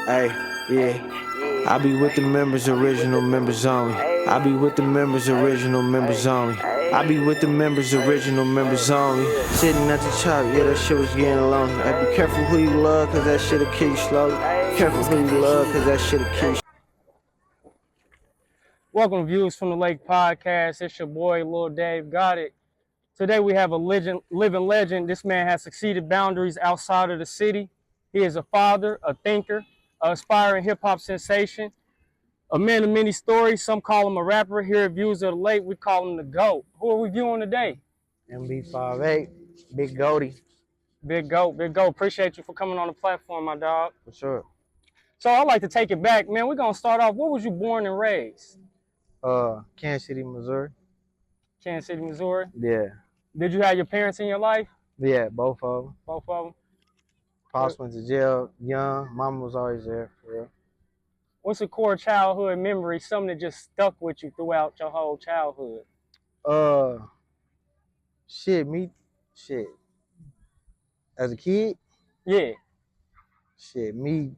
Hey, yeah. I be with the members, original members only. I be with the members, original members only. I be with the members, original members only. Sitting at the top, yeah, that shit was getting lonely. Hey, be careful who you love, cause that shit'll kill you slowly. Careful who you love, cause that shit'll kill you. Welcome to Views from the Lake podcast. It's your boy, Lil Dave Got It. Today we have a living legend. This man has succeeded boundaries outside of the city. He is a father, a thinker, an aspiring hip-hop sensation, a man of many stories. Some call him a rapper. Here at Views of the Lake, we call him the GOAT. Who are we viewing today? MB58, Big Goaty. Big GOAT, Big GOAT. Appreciate you for coming on the platform, my dog. For sure. So I'd like to take it back, man. We're going to start off. Where was you born and raised? Kansas City, Missouri. Kansas City, Missouri. Yeah. Did you have your parents in your life? Yeah, both of them. Both of them. Pops went to jail young. Mama was always there, for real. What's a core childhood memory, something that just stuck with you throughout your whole childhood? Shit. As a kid, Yeah. we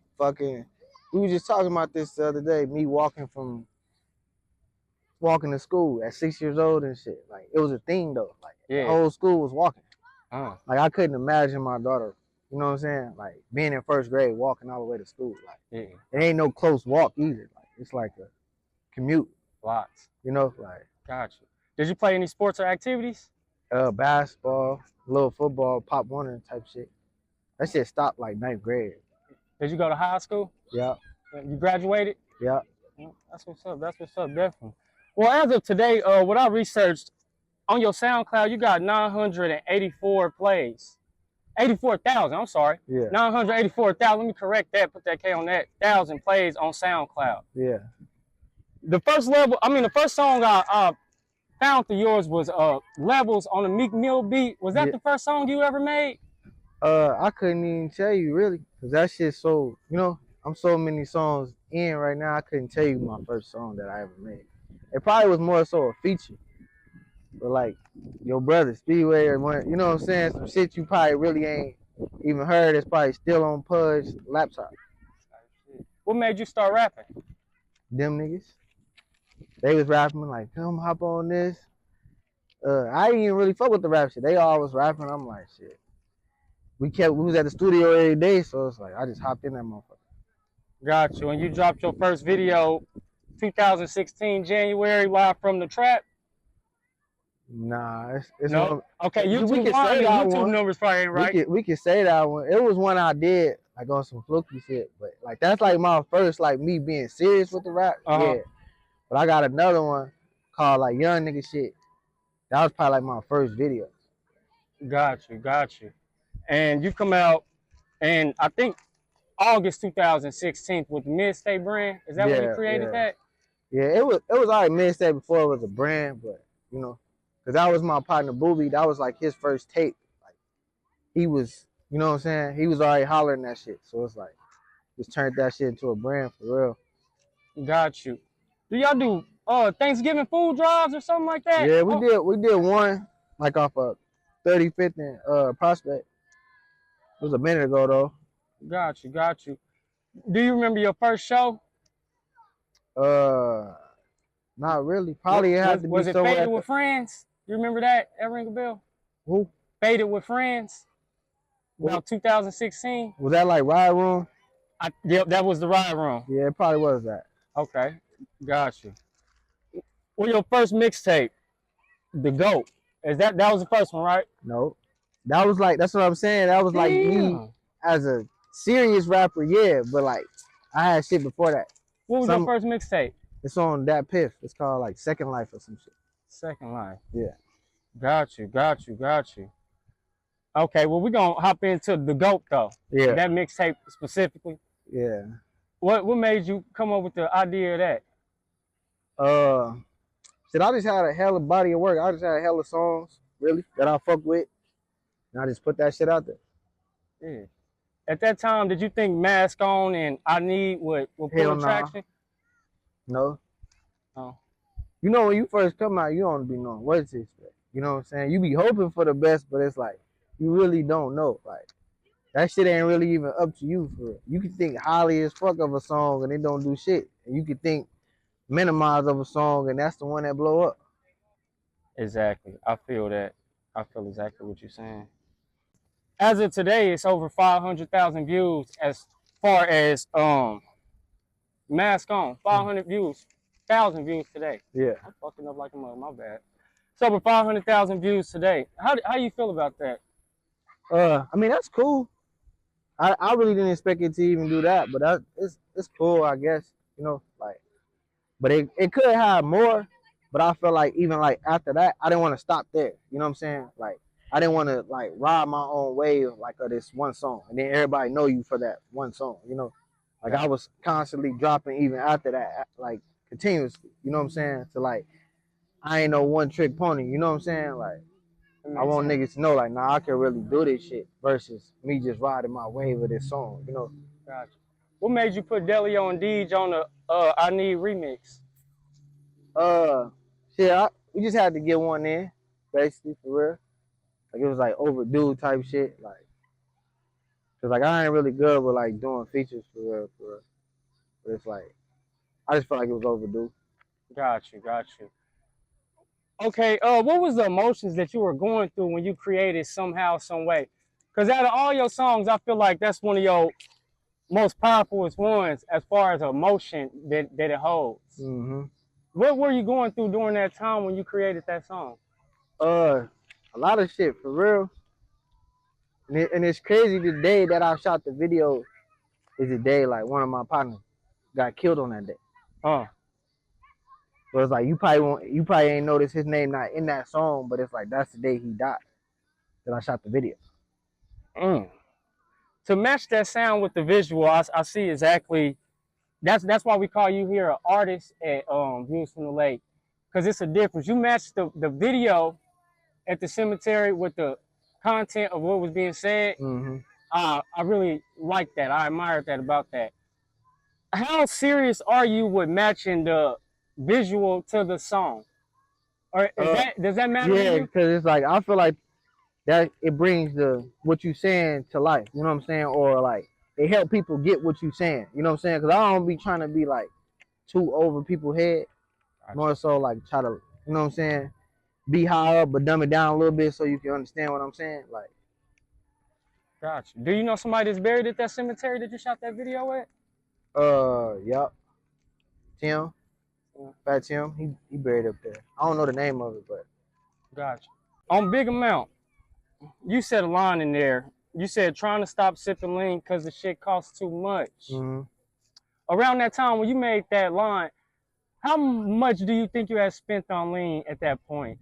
were just talking about this the other day, me walking to school at 6 years old and shit. Like, it was a thing though. Like, Yeah. the whole school was walking. Uh-huh. Like, I couldn't imagine my daughter, you know what I'm saying? Like, being in first grade, walking all the way to school. Like, Yeah. it ain't no close walk either. Like, it's like a commute, Lots. you know? Like, Gotcha. Did you play any sports or activities? basketball, little football, pop Warner type shit. That shit stopped like 9th grade. Did you go to high school? Yeah. You graduated? Yeah. That's what's up. That's what's up, definitely. Well, as of today, what I researched, on your SoundCloud, you got 984 plays. 84,000, I'm sorry. Yeah. 984,000. Let me correct that, put that K on that. 1,000 plays on SoundCloud. Yeah. The first song I found through yours was Levels on the Meek Mill beat. Was that the first song you ever made? I couldn't even tell you really, cause that shit so, I'm so many songs in right now. I couldn't tell you my first song that I ever made. It probably was more so a feature, but like your brother Speedway or one, you know what I'm saying? Some shit you probably really ain't even heard. It's probably still on Pudge's laptop. What made you start rapping? Them niggas, they was rapping like, come hop on this. I didn't even really fuck with the rap shit. They all was rapping. I'm like, shit. We was at the studio every day, so it's like I just hopped in that motherfucker. Got you. And you dropped your first video 2016 January, live from the trap? Nah, it's no. Okay, we can say that YouTube one. numbers probably ain't right. We can say that one. It was one I did like on some fluky shit, but like that's like my first like me being serious with the rap. Yeah. But I got another one called like Young Nigga Shit. That was probably like my first video. Got you. And you come out, and I think August 2016 with the Mid-State brand. Is that when you created that? Yeah, it was already Mid-State before it was a brand, but because that was my partner Booby. That was like his first tape. Like he was, you know what I'm saying? He was already hollering that shit. So it's like just turned that shit into a brand for real. Got you. Do y'all do Thanksgiving food drives or something like that? Yeah, we did one like off of 35th and Prospect. It was a minute ago though. Got you. Do you remember your first show? Not really. Probably it had to be. Was it Faded with Friends? You remember that? That ring a bell? Who? Faded with Friends. About 2016. Was that like Ride Room? Yep, that was the Ride Room. Yeah, it probably was that. Okay, got you. Well, your first mixtape, The GOAT, that was the first one, right? No, that was like, that's what I'm saying. That was like me as a serious rapper, yeah. But like, I had shit before that. What was your first mixtape? It's on Dat Piff. It's called like Second Life or some shit. Second Life. Yeah. Got you. Okay, well, we're going to hop into The GOAT, though. Yeah. That mixtape specifically. Yeah. What made you come up with the idea of that? I just had a hell of body of work. I just had a hell of songs, really, that I fuck with. And I just put that shit out there. Yeah. At that time, did you think Mask On and I Need would pull traction? No. Oh. You know, when you first come out, you don't be knowing what to expect. You know what I'm saying? You be hoping for the best, but it's like, you really don't know. Like, that shit ain't really even up to you for real. You can think highly as fuck of a song and it don't do shit. And you can think minimize of a song and that's the one that blow up. Exactly. I feel that. I feel exactly what you're saying. As of today, it's over 500,000 views as far as Mask On. 500 views, 1,000 views today. Yeah. I'm fucking up like a mother. My bad. It's over 500,000 views today. How you feel about that? I mean that's cool. I really didn't expect it to even do that, but it's cool, I guess. You know, like, but it could have more. But I felt like even like after that, I didn't want to stop there. You know what I'm saying? Like, I didn't want to like ride my own wave like of this one song, and then everybody know you for that one song. You know, like I was constantly dropping even after that, like continuously. You know what I'm saying? To like, I ain't no one trick pony. You know what I'm saying? Like, I want niggas to know, like, nah, I can really do this shit versus me just riding my wave of this song, you know? Gotcha. What made you put Delio and Deej on the I Need remix? Shit, we just had to get one in, basically, for real. Like, it was, like, overdue type shit, like, cause, like, I ain't really good with, like, doing features for real, for real. But it's, like, I just felt like it was overdue. Got you. Okay, what was the emotions that you were going through when you created Somehow, Some Way? Because out of all your songs, I feel like that's one of your most powerful ones as far as emotion that it holds. Mm-hmm. What were you going through during that time when you created that song? A lot of shit, for real. And it's crazy the day that I shot the video is the day, like, one of my partners got killed on that day. So it's like you probably ain't noticed his name not in that song, but it's like that's the day he died that I shot the video. To match that sound with the visual, I see exactly. That's why we call you here an artist at Views from the Lake, because it's a difference. You match the video at the cemetery with the content of what was being said. Mm-hmm. I really like that. I admired that about that. How serious are you with matching the visual to the song? Or does that matter to Yeah, you? because it's like I feel like that it brings the what you saying to life. You know what I'm saying? Or like it help people get what you saying. You know what I'm saying? Because I don't be trying to be like too over people's head. More so like try to, you know what I'm saying, be high up but dumb it down a little bit so you can understand what I'm saying. Like, Gotcha. Do you know somebody that's buried at that cemetery that you shot that video at? yep. Tim, Fat Tim, he buried up there. I don't know the name of it, but Gotcha. On Big Amount, you said a line in there. You said trying to stop sipping lean because the shit costs too much. mm-hmm. Around that time when you made that line, how much do you think you had spent on lean at that point?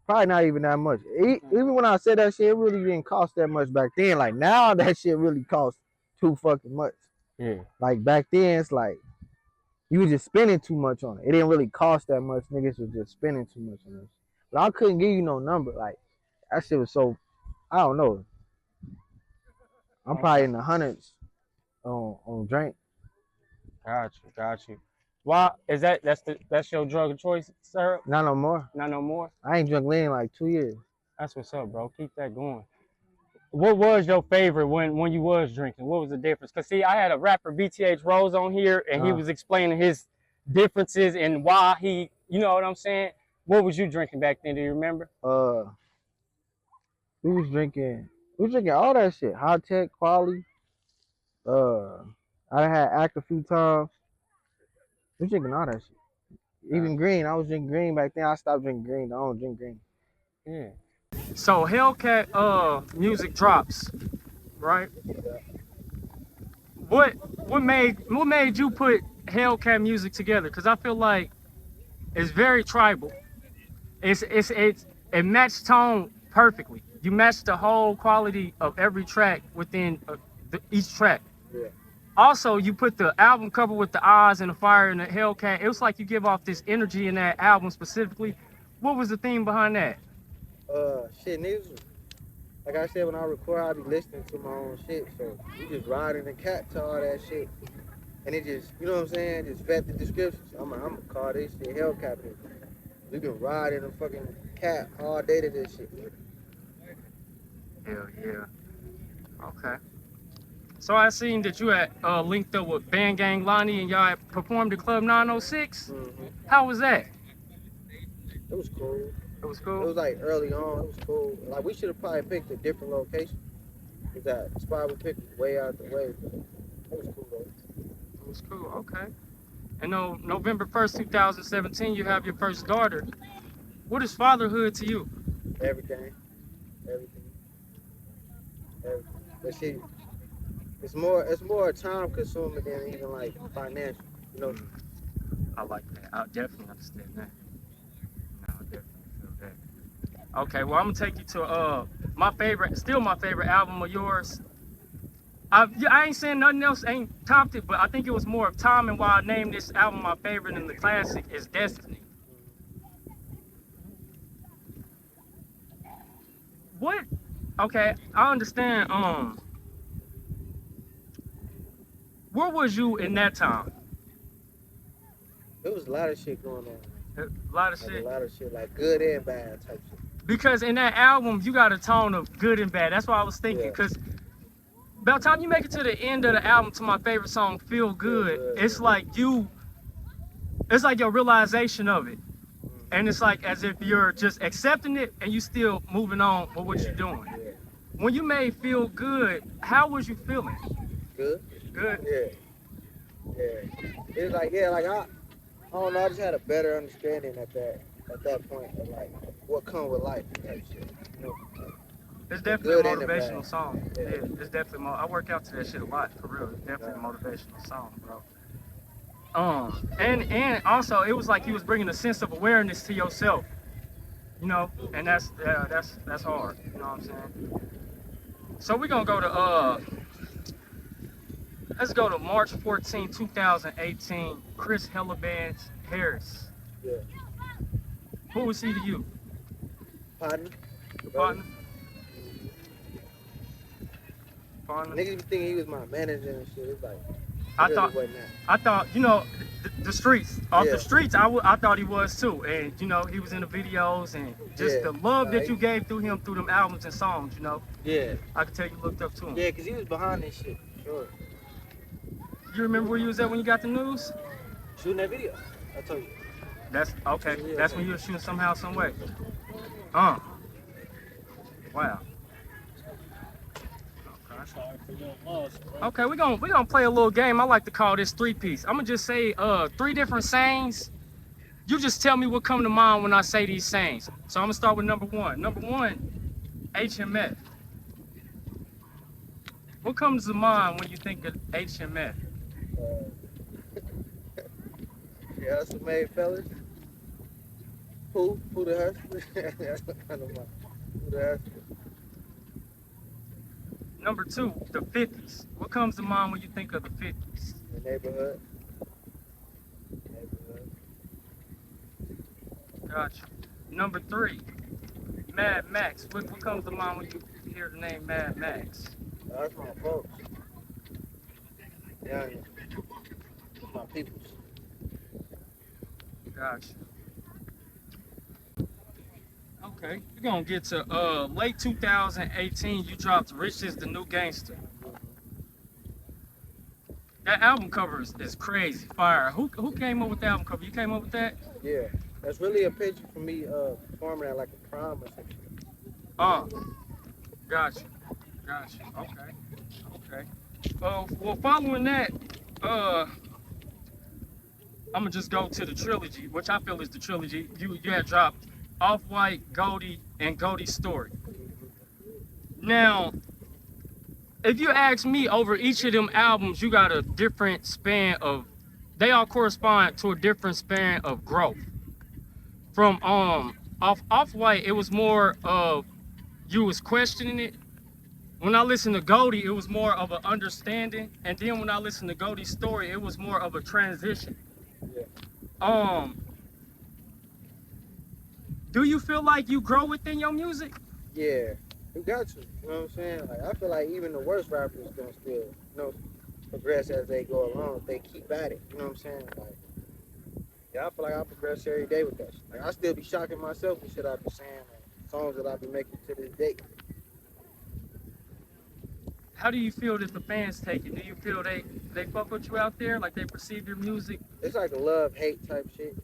Probably not even that much. Even when I said that shit, it really didn't cost that much back then. Like now, that shit really costs too fucking much. Yeah. Like back then, it's like you was just spending too much on it. It didn't really cost that much. Niggas was just spending too much on it. But I couldn't give you no number. Like that shit was so. I don't know. I'm probably in the hundreds on drink. Got you. Why is that? That's your drug of choice, sir? Not no more. Not no more. I ain't drunk lean in like 2 years. That's what's up, bro. Keep that going. What was your favorite when you was drinking? What was the difference? Cause see, I had a rapper BTH Rose on here, and he was explaining his differences and why he, you know what I'm saying. What was you drinking back then? Do you remember? We was drinking. We was drinking all that shit. High tech, quality. I had act a few times. We was drinking all that shit. Even green. I was drinking green back then. I stopped drinking green. I don't drink green. Yeah. So Hellcat music drops, right? What made you put Hellcat music together? Cause I feel like it's very tribal. It matched tone perfectly. You matched the whole quality of every track within each track. Yeah. Also, you put the album cover with the eyes and the fire and the Hellcat. It was like you give off this energy in that album specifically. What was the theme behind that? Shit, niggas. Like I said, when I record, I be listening to my own shit. So we just riding the cat to all that shit. And it just, you know what I'm saying? Just vet the descriptions. I'm gonna call this shit Hellcat. We been riding a fucking cat all day to this shit. Hell yeah. Okay. So I seen that you had linked up with Band Gang Lonnie and y'all had performed at Club 906. Mm-hmm. How was that? It was cool. It was It cool. was like early on. It was cool. Like we should have probably picked a different location. Cause that spot we picked was way out the way. But it was cool though. It was cool. Okay. And on November 1st, 2017, you have your first daughter. What is fatherhood to you? Everything, everything, everything. But see, it's more time consuming than even like financial. You know. I like that. I definitely understand that. No, I definitely feel that. Okay, well, I'm gonna take you to still my favorite album of yours. I ain't saying nothing else, ain't topped it, but I think it was more of time and why I named this album my favorite and the classic is Destiny. What? Okay, I understand. Where was you in that time? There was a lot of shit going on. A lot of Like shit. a lot of shit, like good and bad type shit. Because in that album, you got a tone of good and bad. That's what I was thinking. Yeah. Because by the time you make it to the end of the album, to my favorite song, "Feel Good," it's yeah. like it's like your realization of it, Mm-hmm. and it's like as if you're just accepting it and you still moving on with what you're doing. Yeah. When you made "Feel Good," how was you feeling? Good. Good. Yeah. Yeah. It was like I don't know. I just had a better understanding at that point of like what come with life type shit. You know. It's The definitely a good and the motivational bad. song. Yeah. Yeah, it's definitely I work out to that shit a lot, for real. It's definitely a motivational song, bro. And also it was like he was bringing a sense of awareness to yourself, you know, and that's hard. You know what I'm saying? So we're gonna go to let's go to March 14, 2018. Chris Hellebans Harris. Yeah. Who was he to you? Partner. Your Brother. partner? Partner? Niggas be thinking he was my manager and shit. It's like I really thought wasn't that. I thought, you know, the streets, off Yeah. the streets, I thought he was too. And, you know, he was in the videos and just Yeah. the love that Like, you gave through him through them albums and songs, you know. Yeah. I could tell you looked up to him. Yeah, cause he was behind this shit. Sure. You remember where you was at when you got the news? Shooting that video. I told you. That's okay. Yeah. That's when you were shooting somehow, some way. Wow. Okay, we're gonna play a little game. I like to call this three-piece. I'm gonna just say three different sayings. You just tell me what come to mind when I say these sayings. So I'm gonna start with number one. Number one, HMF. What comes to mind when you think of HMF? Yeah, hustle made fellas. Who the hustler? That's kind of my who the hustler. Number two, the 50s. What comes to mind when you think of the 50s? The neighborhood. Gotcha. Number three, Mad Max. What comes to mind when you hear the name Mad Max? That's my folks. Yeah, my peoples. Gotcha. Okay, we're gonna get to late 2018. You dropped "Rich is the New Gangster." That album cover is crazy, fire. Who came up with the album cover? You came up with that? Yeah, that's really a picture for me performing at like a prom or something. Gotcha. Okay. Well, following that, I'm gonna just go to the trilogy, which I feel is the trilogy. You had dropped Off-White, Goldie, and Goldie's Story. Now, if you ask me, over each of them albums, you got a different span of, they all correspond to a different span of growth. From Off-White, it was more of you was questioning it. When I listened to Goldie, it was more of an understanding, and then when I listened to Goldie's Story, it was more of a transition. Yeah. Do you feel like you grow within your music? Yeah, you got to. You know what I'm saying? Like I feel like even the worst rappers gonna still, you know, progress as they go along if they keep at it. You know what I'm saying? Like, yeah, I feel like I progress every day with that shit. Like I still be shocking myself with shit I be saying, like, songs that I be making to this day. how do you feel that the fans take it? Do you feel they fuck with you out there, like they perceive your music? It's like a love-hate type shit,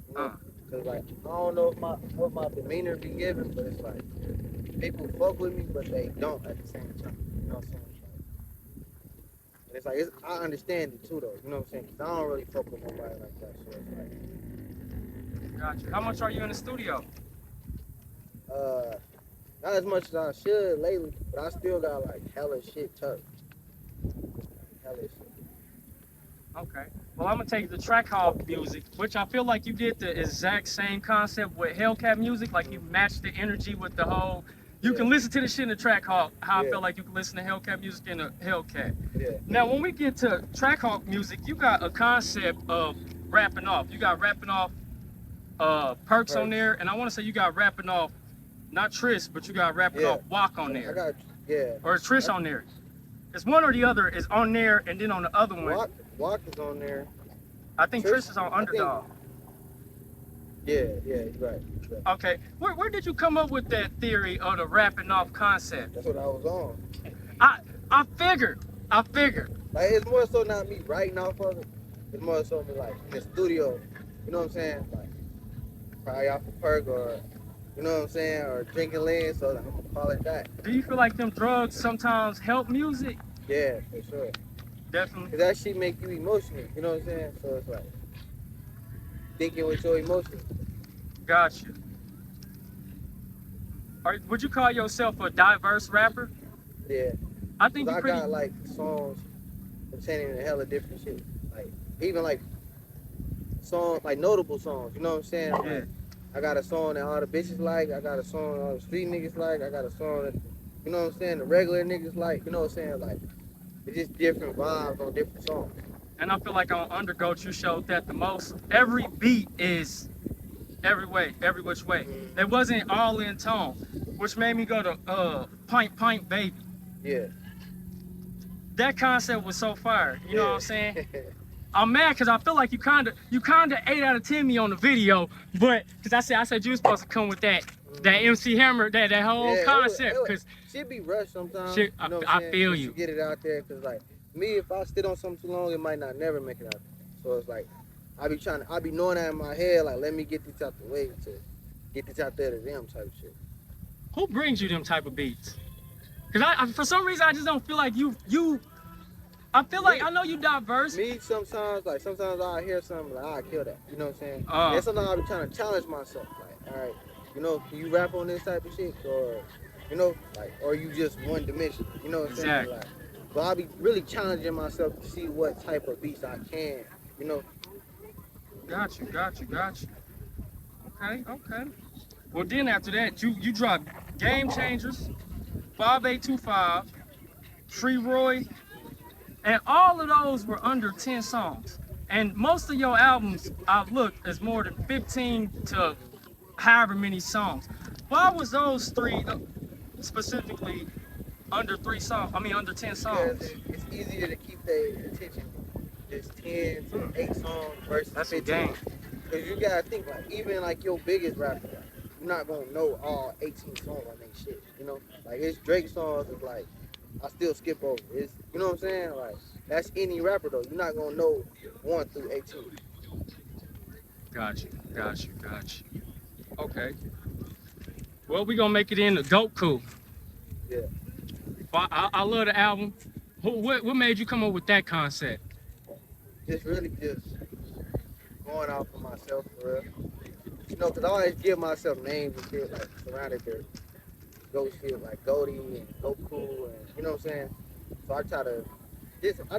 you know? Cause like I don't know if what my demeanor be giving, but it's like people fuck with me, but they don't at the same time. You know what I'm saying? And it's like I understand it too, though. You know what I'm saying? Cause I don't really fuck with nobody like that. So it's like, Gotcha. How much are you in the studio? not as much as I should lately, but I still got like hella shit tucked. Hella shit. Okay. Well, I'm gonna take the track hop music, which I feel like you did the exact same concept with Hellcat music. Like you matched the energy with the whole. You can listen to the shit in the track hop. How I feel like you can listen to Hellcat music in the Hellcat. Yeah. Now, when we get to track hop music, you got a concept of rapping off. You got rapping off Perks on there, and I want to say you got rapping off not Trish, but you got rapping off Walk on there. I got Or is Trish on there? It's one or the other is on there, and then on the other one. Walk is on there. I think Trish is on Underdog. Yeah, you're right. Okay, where did you come up with that theory of the rapping off concept? That's what I was on. I figured. Like it's more so not me writing off of it. It's more so me like in the studio. You know what I'm saying? Like probably off a perk or you know what I'm saying, or drinking lean. So I'm gonna call it that. Do you feel like them drugs sometimes help music? Yeah, for sure. Definitely. Cause that shit make you emotional. You know what I'm saying? So it's like thinking with your emotions. Gotcha. Would you call yourself a diverse rapper? Yeah. I think I got like songs containing a hella different shit. Like even like songs, like notable songs. You know what I'm saying? Yeah. Like, I got a song that all the bitches like. I got a song all the street niggas like. I got a song that, you know what I'm saying, the regular niggas like. You know what I'm saying? Like it's just different vibes on different songs. And I feel like on Undergoat you showed that the most. Every beat is every which way. Mm-hmm. It wasn't all in tone, which made me go to Pint Baby. Yeah. That concept was so fire. You know what I'm saying? I'm mad because I feel like you kinda 8 out of 10 me on the video, but because I said you was supposed to come with that MC Hammer, that whole concept. Cause shit be rushed sometimes. Shit, you know I feel you. Get it out there, cause like me, if I sit on something too long, it might not never make it out there. So it's like I be knowing that in my head, like let me get this out the way to get this out there to them type shit. Who brings you them type of beats? Cause I for some reason I just don't feel like you. I feel like I know you diverse. Me sometimes I hear something like I kill that. You know what I'm saying? And sometimes I be trying to challenge myself. Like, all right, you know, can you rap on this type of shit, or you know, like, or you just one dimension? You know what I'm saying? Like, so I be really challenging myself to see what type of beats I can. You know. Got you. Okay. Well, then after that, you dropped Game Changers, 5825, Free Roy, and all of those were under 10 songs. And most of your albums, I've looked, is more than 15 to however many songs. Why was those three specifically under 10 songs? Because it's easier to keep their attention. Just 10 to 8 songs versus 15. Because you gotta think, like, even like your biggest rapper, you're not gonna know all 18 songs on that shit. You know, like it's Drake songs. It's like I still skip over. It's, you know what I'm saying? Like that's any rapper though. You're not gonna know 1 through 18. Got you. Okay. Well, we gonna make it into GOATKU. Yeah. I love the album. What made you come up with that concept? Just really just going out for myself for real. You know, cause I always give myself names and shit like surrounded their ghost shit like GOATKU and GOATKU and you know what I'm saying. So I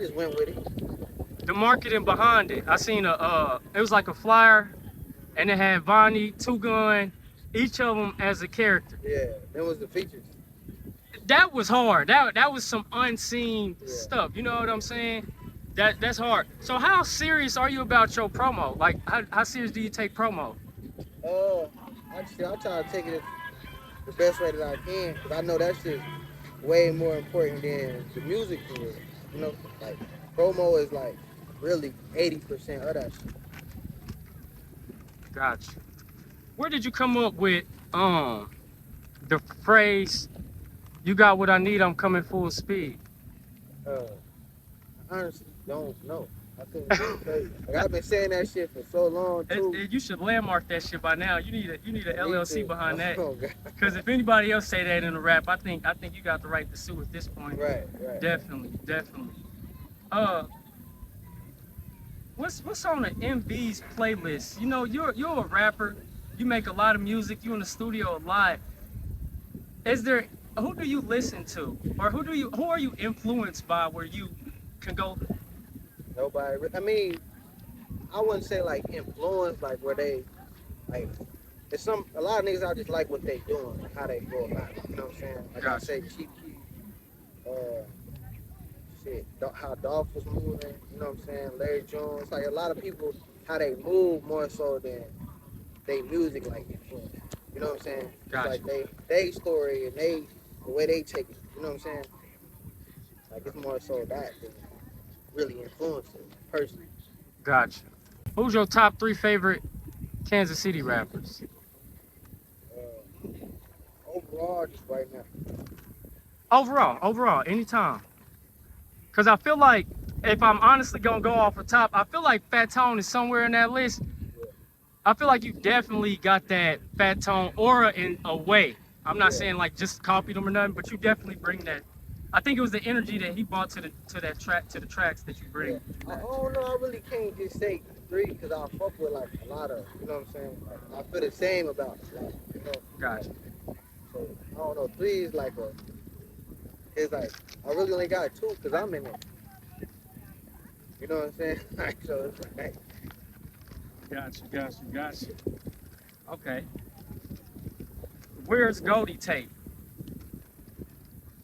just went with it. The marketing behind it. I seen it was like a flyer, and it had Vonnie, Two Gun, each of them as a character. Yeah, that was the features. That was hard. That was some unseen stuff. You know what I'm saying? That's hard. So how serious are you about your promo? Like how serious do you take promo? I try to take it the best way that I can, because I know that shit's way more important than the music career. You know, like promo is like really 80% of that shit. Gotcha. Where did you come up with the phrase, "You got what I need, I'm coming full speed"? Uh, I honestly don't know. I couldn't really tell you. Like I've been saying that shit for so long too. You should landmark that shit by now. You need an I need LLC to. behind that. Oh God. Because if anybody else say that in a rap, I think you got the right to sue at this point. Right, right. Definitely, definitely. Uh, what's on the MB's playlist? You know, you're a rapper. You make a lot of music. You in the studio a lot. Is there who do you listen to, or who are you influenced by where you can go? Nobody. I mean, I wouldn't say like influence, like where they like. It's a lot of niggas. I just like what they doing, like how they go about it. You know what I'm saying? Like I Gotcha. say, Chief Keef, shit, how Dolph was moving. You know what I'm saying? Larry Jones. Like a lot of people, how they move more so than they music like influence. You know what I'm saying? It's Gotcha. like they story and the way they take it. You know what I'm saying? Like it's more so that than really influencing personally. Gotcha. Who's your top three favorite Kansas City rappers? Uh, Overall, just right now. Overall, anytime. Cause I feel like if I'm honestly gonna go off the top, I feel like Fat Tone is somewhere in that list. Yeah, I feel like you definitely got that Fat Tone aura in a way. I'm not yeah. saying like just copied him or nothing, but you definitely bring that. I think it was the energy that he brought to the tracks that you Yeah. bring. I don't know. I really can't just say three because I fuck with like a lot of, you know what I'm saying? Like, I feel the same about, like, you know, Gotcha. so I don't know. Three is like it's like, I really only got two because I'm in it. You know what I'm saying? Like, so it's like, Gotcha. Okay. Where's Goldie tape?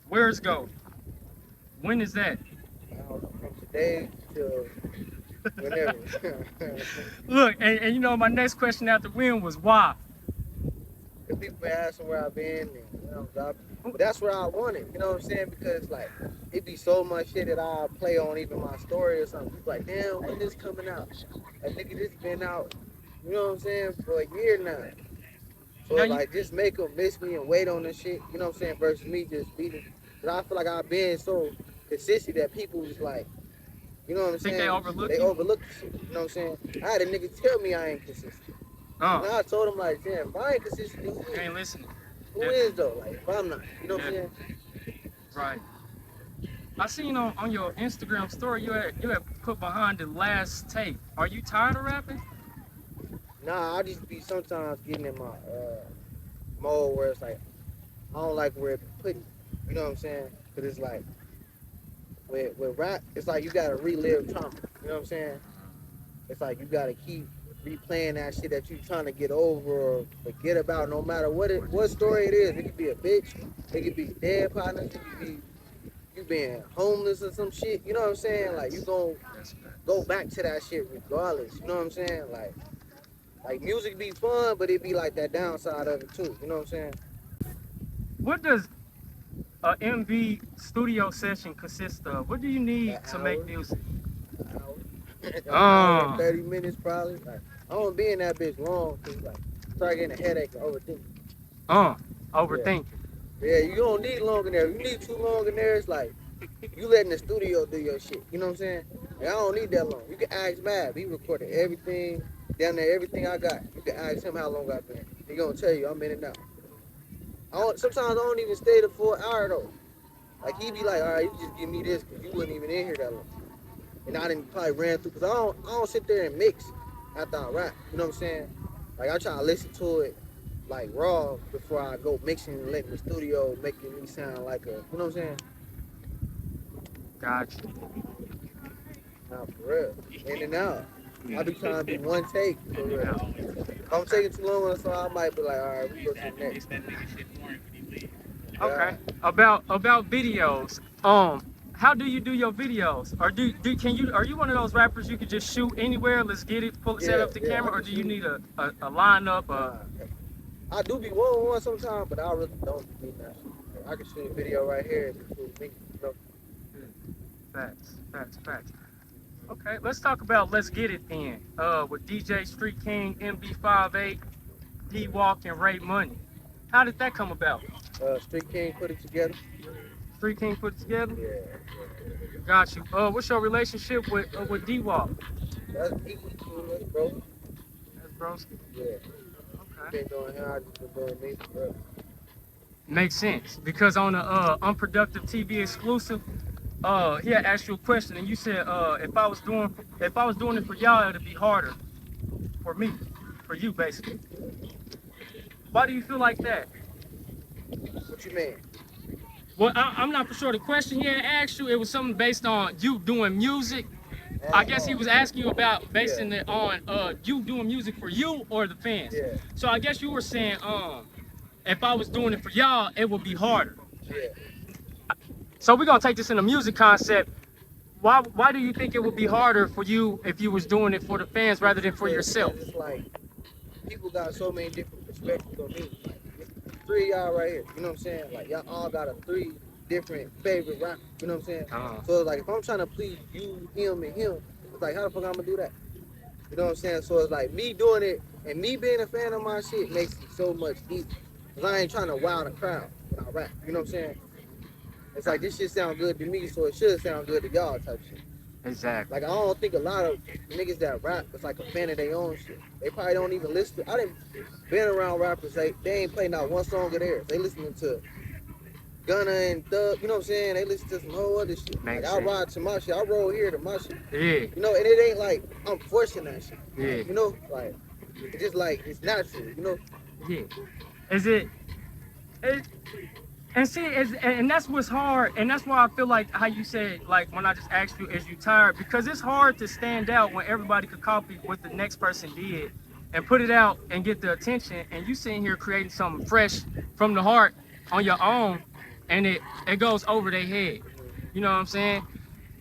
Where's Goldie? When is that? I don't know, from today till whenever. Look, and you know, my next question after when was why? If people been asking where I've been and where I'm dropping, but that's where I want it. You know what I'm saying? Because like it be so much shit that I play on even my story or something. People like, damn, when this coming out? Like nigga, this been out. You know what I'm saying? For a year now. So Now it's you like just make them miss me and wait on this shit. You know what I'm saying? Versus me just beating. But I feel like I've been so consistent that people just like, you know what I'm think they saying? overlook They you? overlook the shit. You know what I'm saying? I had a nigga tell me I ain't consistent. And I told him like, damn, if I ain't consistent, who You is? ain't listening. Who is though? Like if I'm not, you know what I'm saying? Right. I seen on your Instagram story you had put behind the last tape. Are you tired of rapping? Nah, I just be sometimes getting in my mode where it's like I don't like where it be putting. You know what I'm saying? Cause it's like with rap, it's like you gotta relive trauma. You know what I'm saying? It's like you gotta keep replaying that shit that you trying to get over or forget about, no matter what story it is. It could be a bitch, it could be dead partners, it could be you being homeless or some shit. You know what I'm saying? Like you gonna go back to that shit regardless. You know what I'm saying? Like music be fun, but it be like that downside of it too. You know what I'm saying? What does a MV studio session consist of? What do you An need to make hour, music? an hour, an hour and Uh, 30 minutes probably. Like I don't be in that bitch long because like start getting a headache and overthinking. uh, Yeah. overthinking. Yeah, you don't need long in there. If you need too long in there, it's like you letting the studio do your shit. You know what I'm saying? Like, I don't need that long. You can ask Mab. He recorded everything down there, everything I got. You can ask him how long I've been. He gonna tell you I'm in and out. Sometimes I don't even stay the full hour though. Like he be like, all right, you just give me this because you wasn't even in here that long. And I didn't probably ran through because I don't sit there and mix after I rap. You know what I'm saying? Like I try to listen to it like raw before I go mixing and letting the studio making me sound like a, you know what I'm saying? Gotcha. Nah, for real. In and out. I be trying to do one take for real. If I'm taking too long on a song, I might be like, all right, we go to the next. Okay. Yeah. About videos. How do you do your videos? Or can you are you one of those rappers you could just shoot anywhere? Let's get it, set Yeah, up the yeah, I camera, or can do you shoot. need a lineup? Nah, I do be one sometimes, but I really don't be that. I can shoot a video right here. It's cool, me, you know? Facts. Okay, let's talk about Let's Get It then. With DJ Street King, MB58, D Walk, and Ray Money. How did that come about? Street King put it together. Three King put it together? Yeah. Got you. What's your relationship with D-Walk? That's equal to us, bro. That's broski. Yeah. Okay. Been doing him, I just been doing me, bro. Makes sense. Because on the Unproductive TV exclusive, he had asked you a question and you said if I was doing it for y'all, it'd be harder for me, for you basically. Why do you feel like that? What you mean? Well, I'm not for sure. The question he had asked you, it was something based on you doing music. I guess he was asking you about basing it on you doing music for you or the fans. Yeah. So I guess you were saying if I was doing it for y'all, it would be harder. Yeah. So we're gonna take this in a music concept. Why do you think it would be harder for you if you was doing it for the fans rather than for yourself? It's like people got so many different perspectives on me. Like, three of y'all right here, you know what I'm saying? Like y'all all got a three different favorite rappers, you know what I'm saying? So it's like if I'm trying to please you, him, and him, it's like how the fuck I'm gonna do that? You know what I'm saying? So it's like me doing it and me being a fan of my shit makes it so much easier. Cause I ain't trying to wow the crowd when I rap, you know what I'm saying? It's like this shit sound good to me, so it should sound good to y'all type shit. Exactly. Like I don't think a lot of niggas that rap is like a fan of their own shit. They probably don't even listen. I didn't been around rappers. They ain't play not one song of theirs. They listening to Gunna and Thug. You know what I'm saying? They listen to some whole other shit. Like I ride to my shit. I roll here to my shit. Yeah. You know, and it ain't like I'm forcing that shit. Yeah. You know, like it's just like it's natural. You know. Yeah. Is it? And see, and that's what's hard, and that's why I feel like how you said, like when I just asked you, is you tired? Because it's hard to stand out when everybody could copy what the next person did and put it out and get the attention, and you sitting here creating something fresh from the heart on your own, and it goes over their head. You know what I'm saying?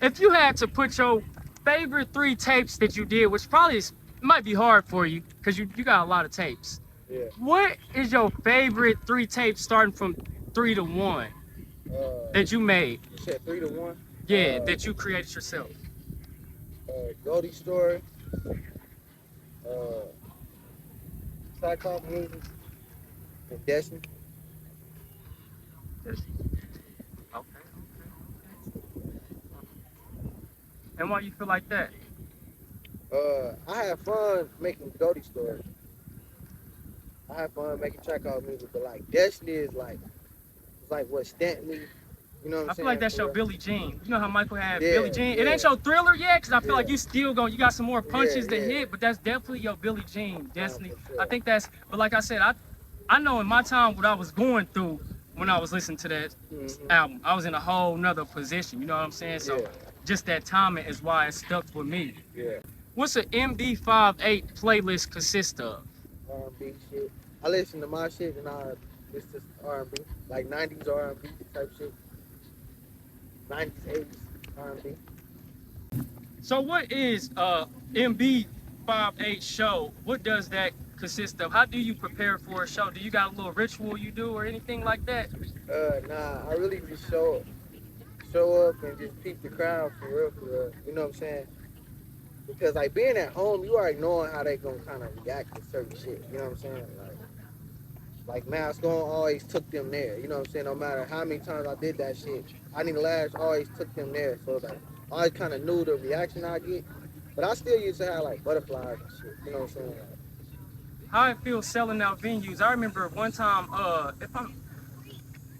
If you had to put your favorite 3 tapes that you did, which probably might be hard for you because you got a lot of tapes. Yeah. What is your favorite 3 tapes starting from 3 to 1 that you made? You said 3 to 1? Yeah, that you created yourself. GOATKU story. Psycho music. And Destiny. Okay. And why you feel like that? I had fun making GOATKU story. I had fun making track out music, but like Destiny is like it's like what stamped me. You know what I'm saying? I feel like that's your Billie Jean. You know how Michael had Billie Jean? Yeah. It ain't your Thriller yet, because I feel like you still you got some more punches to hit, but that's definitely your Billie Jean, Destiny. Sure. I think that's, but like I said, I know in my time what I was going through when I was listening to that album. I was in a whole nother position, you know what I'm saying? So just that timing is why it stuck with me. Yeah. What's an MB58 playlist consist of? R&B shit. I listen to my shit and I listen to R&B, like 90s R&B type shit. 90s, 80s R&B. So what is MB58 show? What does that consist of? How do you prepare for a show? Do you got a little ritual you do or anything like that? Nah, I really just show up and just peep the crowd for real. You know what I'm saying? Because like being at home, you already knowing how they gonna kind of react to certain shit. You know what I'm saying? Like Mask On always took them there. You know what I'm saying? No matter how many times I did that shit, I Need a Lash always took them there. So like I always kind of knew the reaction I get. But I still used to have like butterflies and shit. You know what I'm saying? How it feels selling out venues. I remember one time,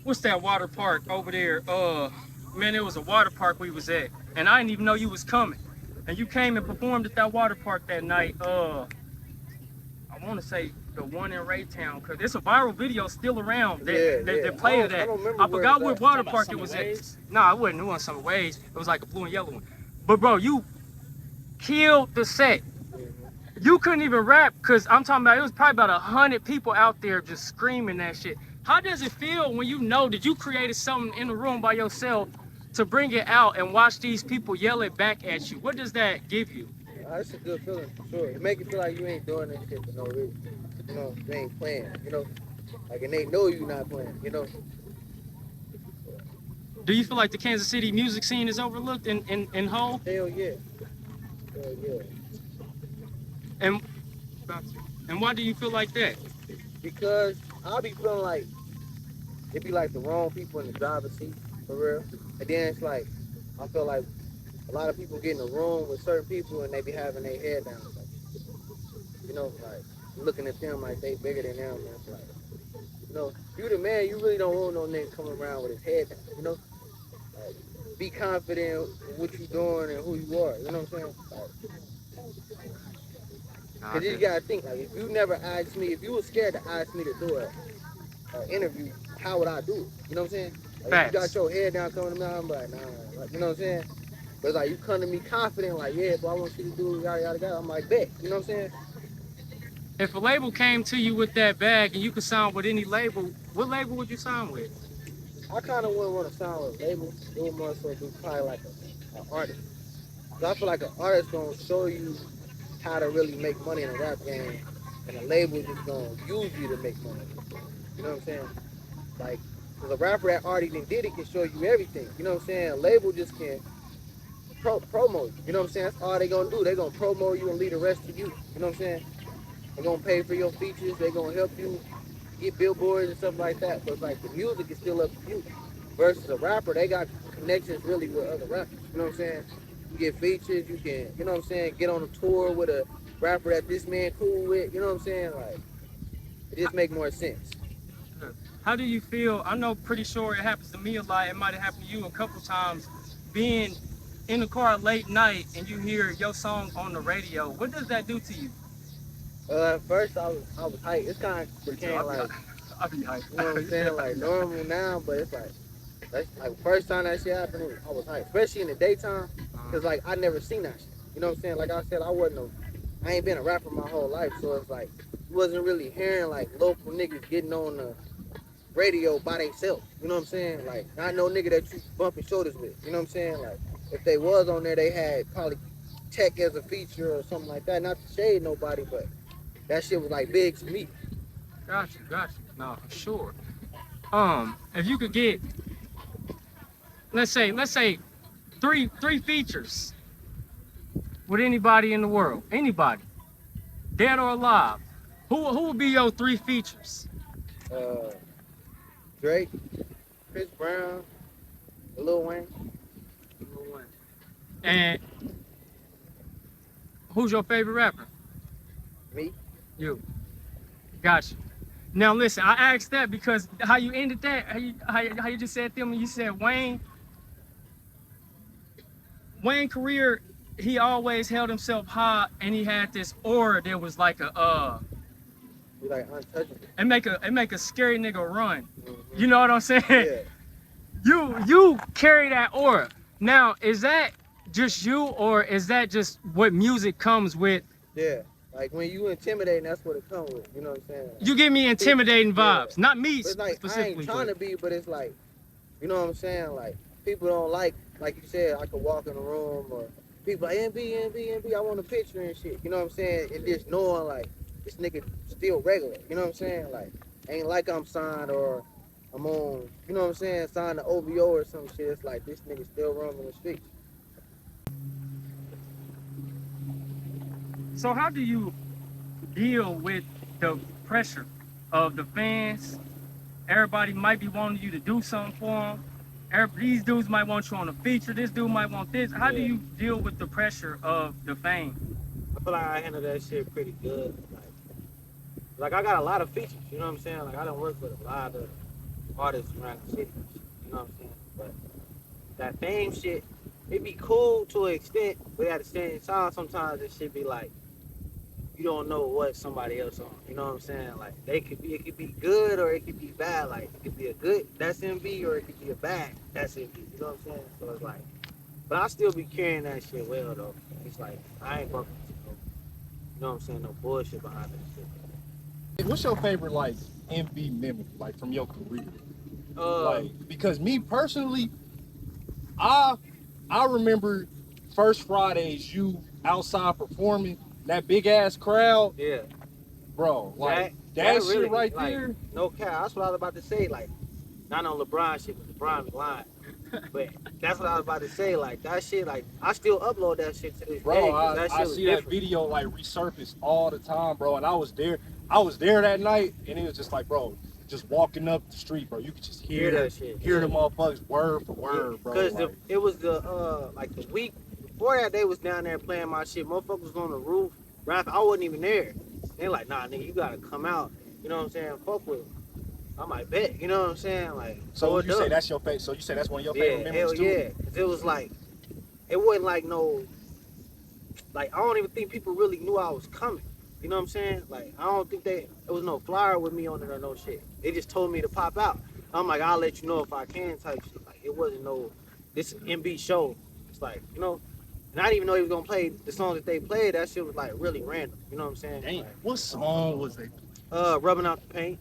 what's that water park over there? Man, it was a water park we was at, and I didn't even know you was coming. And you came and performed at that water park that night. I want to say the one in Raytown, because it's a viral video still around that play of that. I forgot what water park it was at. Nah, it wasn't. It wasn't Summer Waves. It was like a blue and yellow one. But bro, you killed the set. You couldn't even rap, because I'm talking about, it was probably about 100 people out there just screaming that shit. How does it feel when you know that you created something in the room by yourself to bring it out and watch these people yell it back at you? What does that give you? That's a good feeling for sure. It make you feel like you ain't doing that shit for no reason. You know, you ain't playing, you know. Like, and they know you not playing, you know. Do you feel like the Kansas City music scene is overlooked in whole? Hell yeah. Hell yeah. And why do you feel like that? Because I'll be feeling like it be like the wrong people in the driver's seat. for real. And then it's like, I feel like a lot of people get in a room with certain people and they be having their head down. Like, you know, like looking at them like they bigger than them. And it's like, you know, you the man, you really don't want no nigga coming around with his head down. You know, like, be confident in what you doing and who you are. You know what I'm saying? Like, cause you gotta think like if you never asked me, if you was scared to ask me to do an interview, how would I do it? You know what I'm saying? Like, if you got your head down coming to me, I'm like, nah, like, you know what I'm saying? But it's like you come to me confident, like, yeah, but I want you to do yada yada yada. I'm like, bet, you know what I'm saying? If a label came to you with that bag and you could sign with any label, what label would you sign with? I kind of wouldn't want to sound with a label. It would more so be probably like an artist. Cause I feel like an artist gonna show you how to really make money in a rap game, and a label just gonna use you to make money. You know what I'm saying? Like, cause a rapper that already did it can show you everything. You know what I'm saying? A label just can promo you. You know what I'm saying? That's all they gonna do. They gonna promo you and leave the rest to you. You know what I'm saying? They gonna pay for your features. They gonna help you get billboards and stuff like that. But like the music is still up to you. Versus a rapper, they got connections really with other rappers. You know what I'm saying? You get features. You can, you know what I'm saying? Get on a tour with a rapper that this man cool with. You know what I'm saying? Like it just make more sense. How do you feel? I know pretty sure it happens to me a lot. It might have happened to you a couple times. Being in the car late night and you hear your song on the radio, what does that do to you? At first I was hyped. It's kind of became like, I'll be hyped. you know what I'm saying? Like normal now, but it's like that's like first time that shit happened, I was hyped, especially in the daytime, cause like I never seen that shit. You know what I'm saying? Like I said, I ain't been a rapper my whole life, so it's like you wasn't really hearing like local niggas getting on the radio by themselves. You know what I'm saying? Like not no nigga that you bumping shoulders with. You know what I'm saying? Like if they was on there, they had probably Tech as a feature or something like that. Not to shade nobody, but that shit was like big to me. Got you. No, for sure. If you could get, let's say three features with anybody in the world, anybody, dead or alive, who would be your three features? Uh, Drake, Chris Brown, Lil Wayne. And who's your favorite rapper? Me. You. Got you. Now listen, I asked that because how you ended that, how you just said them, and you said Wayne career, he always held himself high, and he had this aura that was like He's like untouchable. It make a scary nigga run. Mm-hmm. You know what I'm saying? Yeah. You carry that aura. Now, is that just you, or is that just what music comes with? Yeah. Like when you intimidating, that's what it comes with. You know what I'm saying? Like, you give me intimidating vibes, not me but like, specifically. I ain't trying to be, but it's like, you know what I'm saying? Like people don't like you said, I could walk in a room or people like MB, I want a picture and shit. You know what I'm saying? And just knowing like this nigga still regular. You know what I'm saying? Like ain't like I'm signed or I'm on. You know what I'm saying? Signed to OVO or some shit. It's like this nigga still roaming the streets. So how do you deal with the pressure of the fans? Everybody might be wanting you to do something for them. These dudes might want you on a feature. This dude might want this. How do you deal with the pressure of the fame? I feel like I handle that shit pretty good. Like I got a lot of features. You know what I'm saying? Like I don't work with a lot of artists around the city. You know what I'm saying? But that fame shit, it be cool to an extent, but at the same time, sometimes it should be like, you don't know what somebody else on. You know what I'm saying? Like it could be good or it could be bad. Like it could be a good that's MV or it could be a bad that's MV. You know what I'm saying? So it's like, but I still be carrying that shit well though. It's like I ain't bumping into no, you know what I'm saying, no bullshit behind that shit. What's your favorite like MV memory like from your career? Like because me personally, I remember first Fridays you outside performing. That big ass crowd, yeah, bro. Like that shit really, right like, there. No cap. That's what I was about to say. Like, not on LeBron shit, but LeBron was lying. But that's what I was about to say. Like that shit. Like I still upload that shit to this bro, day. That I see different. That video like resurface all the time, bro. And I was there that night, and it was just like, bro, just walking up the street, bro, you could just hear that shit. hear the motherfuckers word for word, bro. Because like, it was the like the week before that, they was down there playing my shit. Motherfuckers was on the roof rapping. I wasn't even there. They like, nah, nigga, you gotta come out. You know what I'm saying? Fuck with them. I might bet. You know what I'm saying? Like, so you say that's your favorite? So you say that's one of your favorite memories hell too? yeah. Cause it was like, it wasn't like no, like I don't even think people really knew I was coming. You know what I'm saying? Like, I don't think there was no flyer with me on it or no shit. They just told me to pop out. I'm like, I'll let you know if I can type shit. Like, it wasn't no, this MB show. It's like, you know, and I didn't even know he was gonna play the songs that they played. That shit was like really random. You know what I'm saying? Damn. Like, What song was they? Rubbing Out the Paint.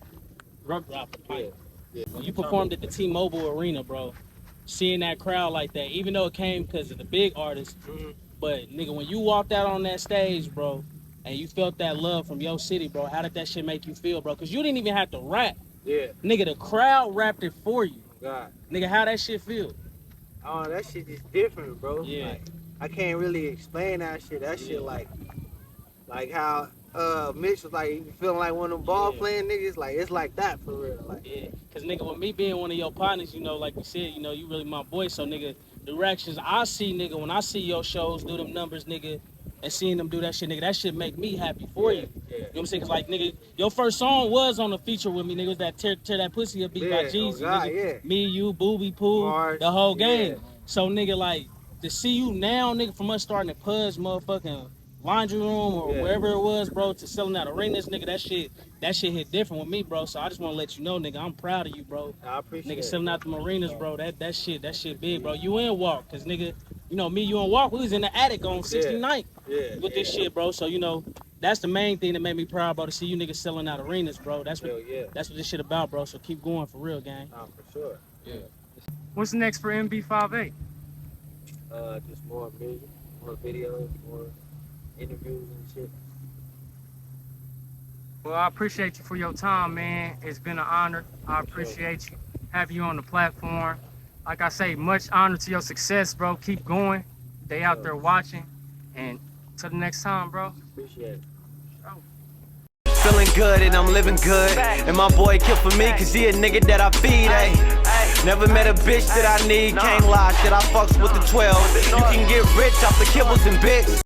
Rubbed out the pipe. Yeah. When you performed at the T-Mobile Arena, bro, seeing that crowd like that, even though it came because of the big artists, but nigga, when you walked out on that stage, bro, and you felt that love from your city, bro, how did that shit make you feel, bro? Because you didn't even have to rap. Yeah. Nigga, the crowd rapped it for you. God. Nigga, how that shit feel? Oh, that shit is different, bro. Yeah. Like, I can't really explain that shit. That shit like how Mitch was like, you feeling like one of them ball playing niggas. Like, it's like that for real. Like, Yeah, because nigga, with me being one of your partners, you know, like you said, you know, you really my boy. So nigga, the reactions I see, nigga, when I see your shows do them numbers, nigga, and seeing them do that shit, nigga, that shit make me happy for you. Yeah. You know what I'm saying? Cause like, nigga, your first song was on the feature with me, nigga. It was that Tear That Pussy Up beat by Jeezy. God, Nigga. Me, you, Booby, Pooh, Mars, the whole gang. So nigga, like, to see you now, nigga, from us starting to Pudge motherfucking laundry room or wherever it was, bro, to selling out arenas, nigga, that shit hit different with me, bro. So I just want to let you know, nigga, I'm proud of you, bro. I appreciate nigga, it. selling out the arenas, bro. That shit big, bro. You in Walk, cause nigga, you know me, you and Walk, we was in the attic on 69th with this shit, bro. So you know, that's the main thing that made me proud, bro, to see you niggas selling out arenas, bro. That's what this shit about, bro. So keep going for real, gang. For sure. Yeah. What's next for MB58? Just more music, more videos, more interviews and shit. Well, I appreciate you for your time, man. It's been an honor. I appreciate you having you on the platform. Like I say, much honor to your success, bro. Keep going. They out there watching. And till the next time, bro. Appreciate it. Feeling good and I'm living good. And my boy killed for me cause he a nigga that I feed, ayy. Never met a bitch that I need, can't lie, shit I fucks with the 12. You can get rich off the kibbles and bits.